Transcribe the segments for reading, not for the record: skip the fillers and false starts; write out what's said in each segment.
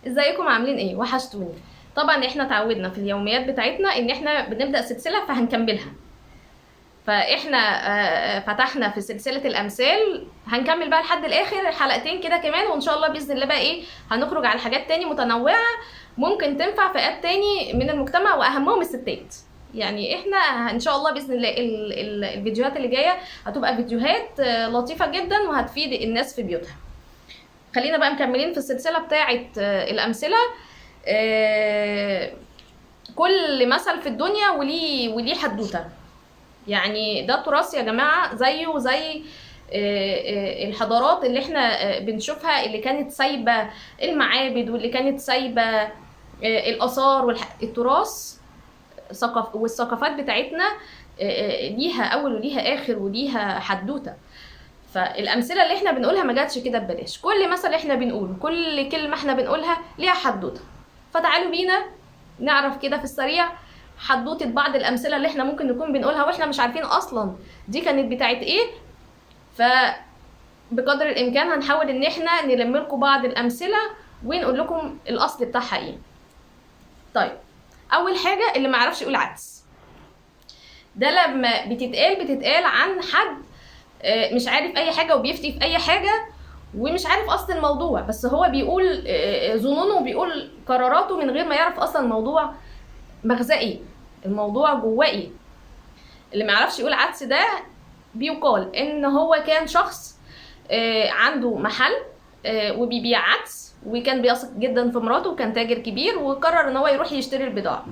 ازيكم عاملين ايه؟ وحشتوني. طبعا احنا اتعودنا في اليوميات بتاعتنا ان احنا بنبدأ سلسلة فهنكملها. فاحنا فتحنا في سلسلة الامثال، هنكمل بقى لحد الاخر حلقتين كده كمان، وان شاء الله باذن الله بقى ايه هنخرج على حاجات تاني متنوعة ممكن تنفع فئات تاني من المجتمع واهمهم الستات. يعني احنا ان شاء الله باذن الله الفيديوهات اللي جايه هتبقى فيديوهات لطيفه جدا وهتفيد الناس في بيوتها. خلينا بقى مكملين في السلسله بتاعه الامثله. كل مثل في الدنيا وليه حدوته. يعني ده تراث يا جماعه، زيه زي الحضارات اللي احنا بنشوفها، اللي كانت سايبه المعابد واللي كانت سايبه الاثار والتراث والثقافات بتاعتنا ليها اول وليها اخر وليها حدوته. فالامثله اللي احنا بنقولها ما جاتش كده ببلاش، كل مثل احنا بنقوله، كل كلمه احنا بنقولها ليها حدوته. فتعالوا بينا نعرف كده في السريع حدوته بعض الامثله اللي احنا ممكن نكون بنقولها واحنا مش عارفين اصلا دي كانت بتاعت ايه. فبقدر الامكان هنحاول ان احنا نلم لكم بعض الامثله ونقول لكم الاصل بتاعها ايه. طيب، اول حاجه اللي ما يعرفش يقول عدس. ده لما بتتقال عن حد مش عارف اي حاجه وبيفتي في اي حاجه ومش عارف اصل الموضوع، بس هو بيقول ظنونه وبيقول قراراته من غير ما يعرف اصلا الموضوع مغزاه ايه، الموضوع جواه ايه. اللي ما يعرفش يقول عدس ده بيقال ان هو كان شخص عنده محل وبيبيع عدس، وكان بيثق جدا في مراته وكان تاجر كبير، وقرر ان هو يروح يشتري البضاعه.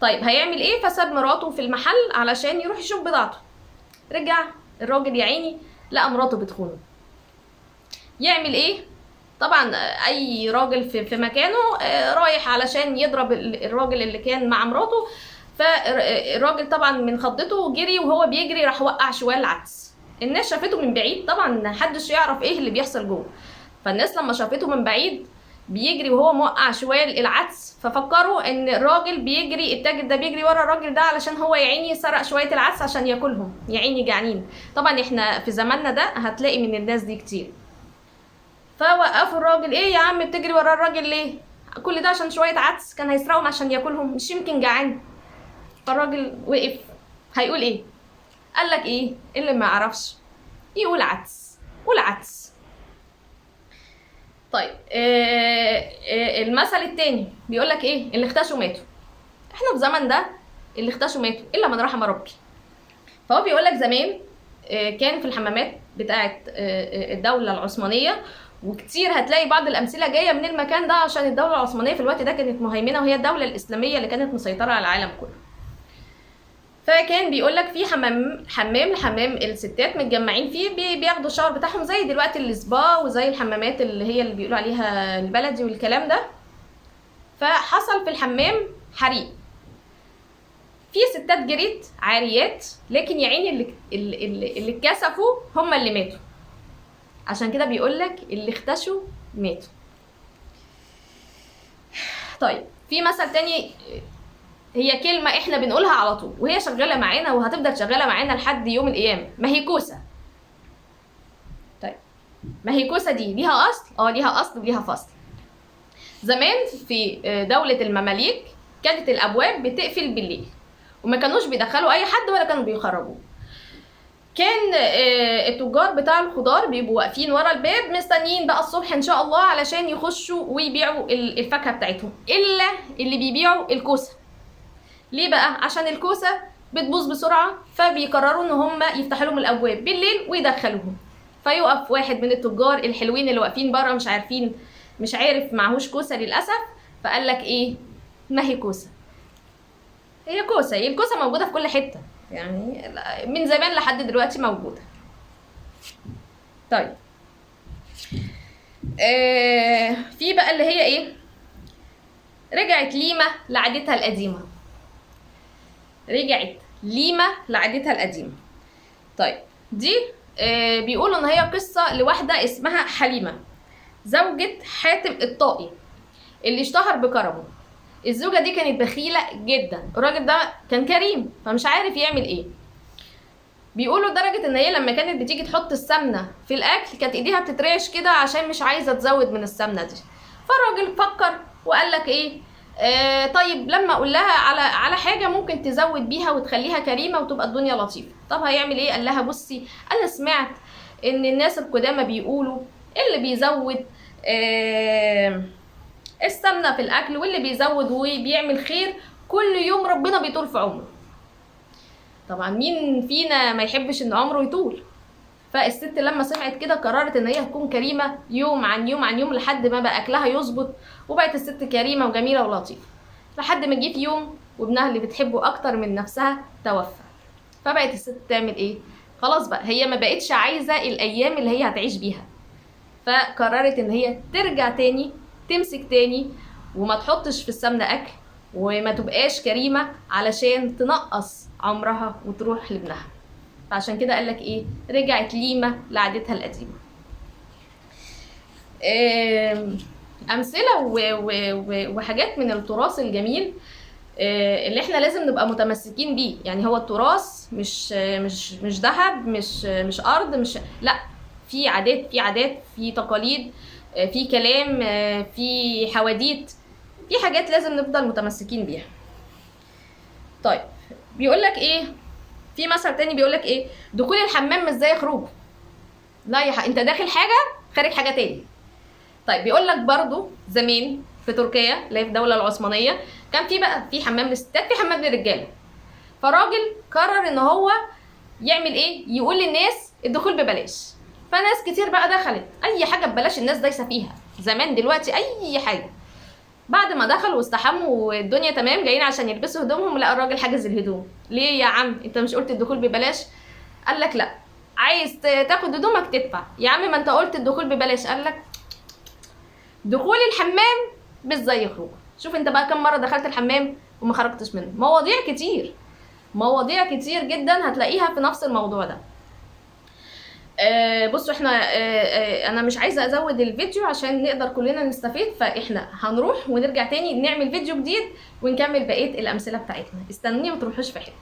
طيب هيعمل ايه؟ فساب مراته في المحل علشان يروح يشوف بضاعته. رجع الراجل يا عيني لقى مراته بتخونه. يعمل ايه؟ طبعا اي راجل في مكانه رايح علشان يضرب الراجل اللي كان مع مراته. فالراجل طبعا من خضته جري، وهو بيجري راح وقع شوال العدس. الناس شافته من بعيد، طبعا محدش يعرف ايه اللي بيحصل جوه. فالناس لما شافته من بعيد بيجري وهو موقع شوال العدس، ففكروا ان الراجل بيجري، التاجر ده بيجري ورا الراجل ده علشان هو يا عيني سرق شويه العدس عشان ياكلهم، يا عيني جعانين. طبعا احنا في زماننا ده هتلاقي من الناس دي كتير. فوقفوا الراجل، ايه يا عم بتجري ورا الراجل ليه؟ كل ده عشان شويه عدس كان هيسرقهم عشان ياكلهم، مش يمكن جعان. فالراجل وقف، هيقول ايه؟ قال لك ايه اللي ما يعرفش يقول عدس؟ قول عدس. طيب المثل التاني بيقول لك ايه؟ اللي اختشوا ماتوا. احنا في زمن ده اللي اختشوا ماتوا الا من رحم ربي. فهو بيقول لك زمان كان في الحمامات بتاعه الدوله العثمانيه، وكتير هتلاقي بعض الامثله جايه من المكان ده عشان الدوله العثمانيه في الوقت ده كانت مهيمنه، وهي الدوله الاسلاميه اللي كانت مسيطره على العالم كله. فكان بيقول لك في حمام الستات متجمعين فيه بياخدوا الشاور بتاعهم زي دلوقتي السبا وزي الحمامات اللي هي اللي بيقولوا عليها البلدي والكلام ده. فحصل في الحمام حريق، في ستات جريت عاريات، لكن يا عيني اللي اتكسفوا هم اللي ماتوا. عشان كده بيقول لك اللي اختشوا ماتوا. طيب في مثل تاني، هي كلمة احنا بنقولها على طول وهي شغالة معانا وهتفضل شغالة معانا لحد يوم القيامة، ما هي كوسة. طيب ما هي كوسة دي ليها أصل؟ ليها أصل وليها فصل. زمان في دولة المماليك كانت الأبواب بتقفل بالليل وما كانوش بيدخلوا أي حد ولا كانوا بيخرجوه. كان التجار بتاع الخضار بيبقوا واقفين ورا الباب مستنيين بقى الصبح ان شاء الله علشان يخشوا ويبيعوا الفاكهه بتاعتهم، الا اللي بيبيعوا الكوسه. ليه بقى؟ عشان الكوسه بتبوظ بسرعه، فبيقرروا ان هم يفتحوا لهم الابواب بالليل ويدخلوهم. فيقف واحد من التجار الحلوين اللي واقفين بره مش عارف معهوش كوسه للاسف، فقال لك ايه؟ ما هي كوسه. هي كوسه، هي الكوسه موجوده في كل حته، يعني من زمان لحد دلوقتي موجوده. طيب في بقى اللي هي ايه؟ رجعت ليمه لعادتها القديمه. رجعت ليمه لعادتها القديمه. طيب دي بيقولوا ان هي قصه لواحده اسمها حليمه زوجة حاتم الطائي اللي اشتهر بكرمه. الزوجه دي كانت بخيله جدا، الراجل ده كان كريم فمش عارف يعمل ايه. بيقولوا لدرجه ان هي لما كانت بتيجي تحط السمنه في الاكل كانت ايديها بتترعش كده عشان مش عايزه تزود من السمنه دي. فالراجل فكر وقال لك ايه، طيب لما اقول لها على حاجه ممكن تزود بيها وتخليها كريمه وتبقى الدنيا لطيفه. طب هيعمل ايه؟ قال لها بصي، انا سمعت ان الناس القدامى بيقولوا اللي بيزود السمنه في الاكل واللي بيزود وبيعمل خير كل يوم ربنا بيطول في عمره. طبعا مين فينا ما يحبش ان عمره يطول؟ فالست لما سمعت كده قررت ان هي تكون كريمه يوم عن يوم عن يوم لحد ما بقى اكلها يظبط، وبقت الست كريمه وجميله ولطيفه، لحد ما جه في يوم وابنها اللي بتحبه اكتر من نفسها توفى. فبقت الست تعمل ايه؟ خلاص بقى هي ما بقتش عايزه الايام اللي هي هتعيش بيها، فقررت ان هي ترجع تاني تمسك تاني وما تحطش في السمنه اكل وما تبقاش كريمه علشان تنقص عمرها وتروح لابنها. فعشان كده قالك ايه؟ رجعت ليمة لعادتها القديمة. امثلة وحاجات من التراث الجميل اللي احنا لازم نبقى متمسكين بيه. يعني هو التراث مش ذهب، مش ارض، مش لا، في عادات في تقاليد، في كلام، في حواديت، في حاجات لازم نفضل متمسكين بيها. طيب بيقول لك ايه؟ في مثل تاني بيقول لك ايه؟ دخول الحمام مش زي خروجه. لا يا انت داخل حاجه خارج حاجه تاني. طيب بيقول لك برضو زمان في تركيا اللي هي في الدوله العثمانيه كان في بقى في حمام للستات في حمام للرجاله. فراجل قرر ان هو يعمل ايه؟ يقول للناس الدخول ببلاش. فناس كتير بقى دخلت، اي حاجه ببلاش الناس دايسه فيها، زمان دلوقتي اي حاجه. بعد ما دخلوا واستحموا والدنيا تمام جايين عشان يلبسوا هدومهم، لقى الراجل حاجز الهدوم. ليه يا عم انت مش قلت الدخول ببلاش؟ قال لك لا، عايز تاخد هدومك تدفع. يا عم ما انت قلت الدخول ببلاش. قال لك دخول الحمام مش زي خروجه. شوف انت بقى كم مره دخلت الحمام وما خرجتش منه. مواضيع كتير جدا هتلاقيها في نفس الموضوع ده. بصوا احنا انا مش عايزه ازود الفيديو عشان نقدر كلنا نستفيد، فاحنا هنروح ونرجع تاني نعمل فيديو جديد ونكمل بقيه الامثله بتاعتنا. استنوني ما تروحوش في حته.